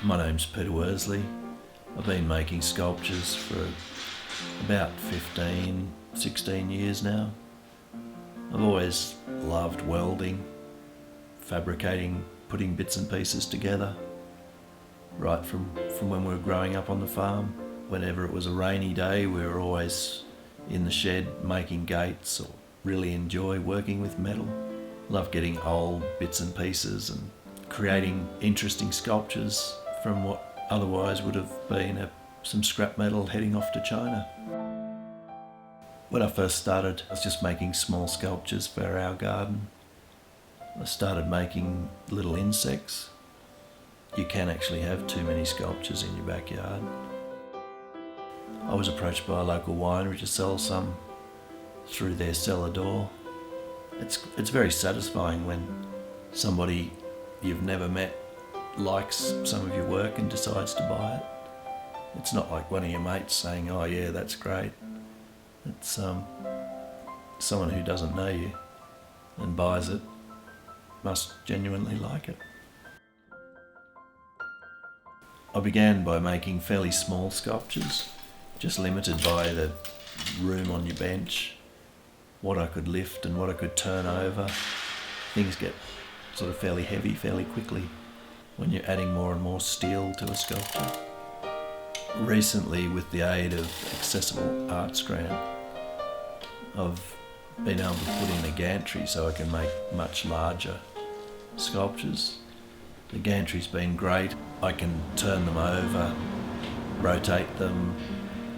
My name's Peter Worsley. I've been making sculptures for about 15, 16 years now. I've always loved welding, fabricating, putting bits and pieces together, right from when we were growing up on the farm. Whenever it was a rainy day, we were always in the shed making gates, or really enjoy working with metal. Love getting old bits and pieces and creating interesting sculptures from what otherwise would have been some scrap metal heading off to China. When I first started, I was just making small sculptures for our garden. I started making little insects. You can actually have too many sculptures in your backyard. I was approached by a local winery to sell some through their cellar door. It's very satisfying when somebody you've never met likes some of your work and decides to buy it. It's not like one of your mates saying, "Oh yeah, that's great." It's someone who doesn't know you and buys it must genuinely like it. I began by making fairly small sculptures, just limited by the room on your bench, what I could lift and what I could turn over. Things get sort of fairly heavy fairly quickly when you're adding more and more steel to a sculpture. Recently, with the aid of Accessible Arts Grant, I've been able to put in a gantry so I can make much larger sculptures. The gantry's been great. I can turn them over, rotate them,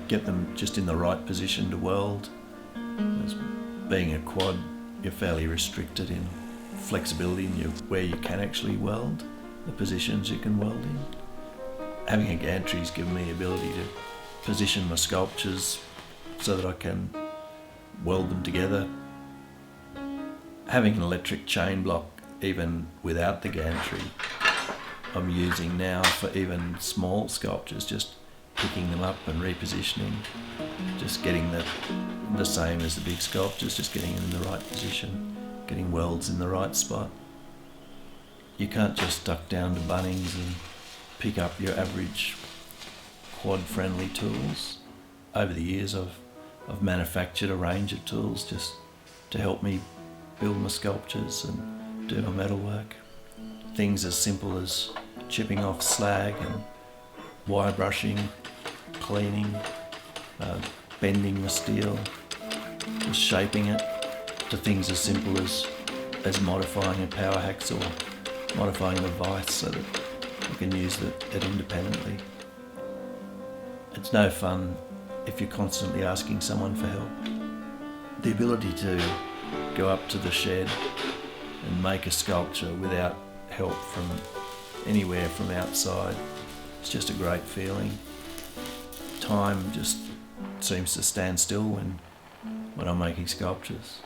get them just in the right position to weld. As being a quad, you're fairly restricted in flexibility in where you can actually weld, the positions you can weld in. Having a gantry's given me the ability to position my sculptures so that I can weld them together. Having an electric chain block, even without the gantry, I'm using now for even small sculptures, just picking them up and repositioning, just getting the same as the big sculptures, just getting them in the right position, getting welds in the right spot. You can't just duck down to Bunnings and pick up your average quad-friendly tools. Over the years I've manufactured a range of tools just to help me build my sculptures and do my metalwork. Things as simple as chipping off slag and wire brushing, cleaning, bending the steel, just shaping it, to things as simple as modifying a power hacksaw, modifying the vise so that you can use it independently. It's no fun if you're constantly asking someone for help. The ability to go up to the shed and make a sculpture without help from anywhere from outside, it's just a great feeling. Time just seems to stand still when I'm making sculptures.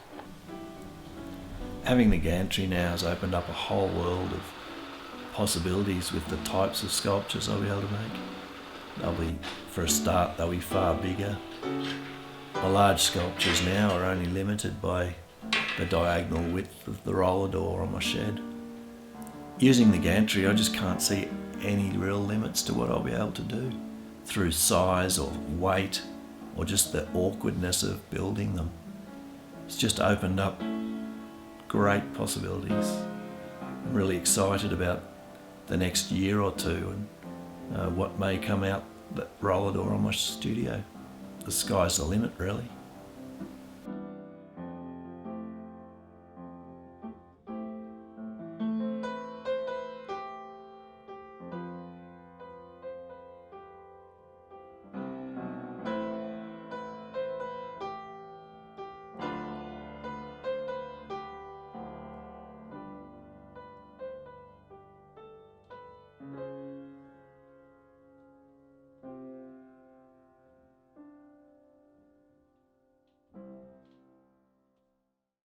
Having the gantry now has opened up a whole world of possibilities with the types of sculptures I'll be able to make. For a start, they'll be far bigger. My large sculptures now are only limited by the diagonal width of the roller door on my shed. Using the gantry, I just can't see any real limits to what I'll be able to do through size or weight or just the awkwardness of building them. It's just opened up great possibilities. I'm really excited about the next year or two and what may come out that roller door on my studio. The sky's the limit, really.